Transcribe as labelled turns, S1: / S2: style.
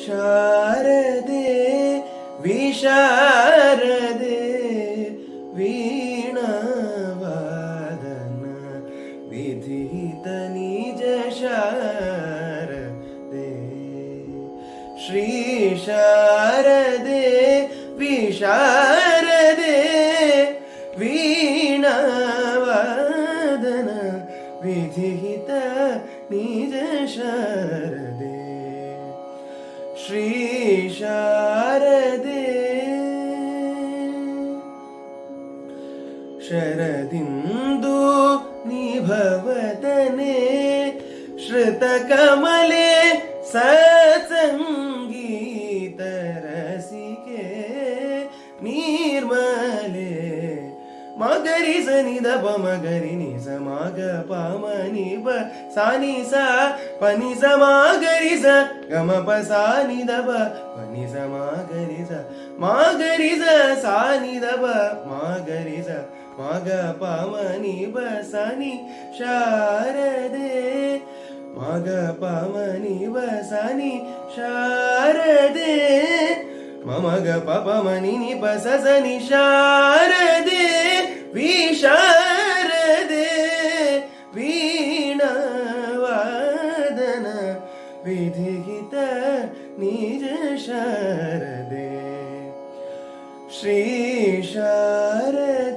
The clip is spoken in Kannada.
S1: ಶಾರದೆ ವಿಶಾರದೆ ವೀಣಾವಾದನ ವಿಧಿತ ನಿಜ ಶಾರದೆ ಶ್ರೀ ಶಾರದೆ ವಿಶಾರದೆ ವೀಣಾವಾದನ ವಿಧಿತ ನಿಜ ಶಾರದೆ ಶ್ರೀ ಶಾರದೆ ಶರದಿಂದು ನಿಭವದನೆ ಶ್ರುತ ಕಮಲೆ ಸತ್ಸಂಗೀತ ರಸಿಕೆ ನಿರ್ಮಲೆ ಮಗರಿ ಸನಿದ ಮಗರಿ ನಿ ಸಮಾಗ ಪಾಮನಿ ಬ ಸಾನಿ ಸ ಪನಿ ಸಮಾಗರಿ ಸ ಗಮ ಪ ಸಾನಿ ದ ಬ ಪನಿ ಸಮಾಗರಿ ಸ ಮಾಗರಿ ಸ ಸಾನಿ ದ ಬ ಮಾಗರಿ ಸ ಮಾಗ ಪಾಮನಿ ಬ ಸಾನಿ ಶಾರದೆ ಮಾಗ ಪಾಮನಿ ಬ ಸಾನಿ ಶಾರದೆ ಮಮಗ ಪಪ ಮನಿ ನಿ ಪ ಸ ನಿ ಶಾರದೆ ವಿಶಾರದೆ ವೀಣಾವಾದನ ವಿಧಿತ ನಿಜ ಶಾರದೆ ಶ್ರೀ ಶಾರದೆ.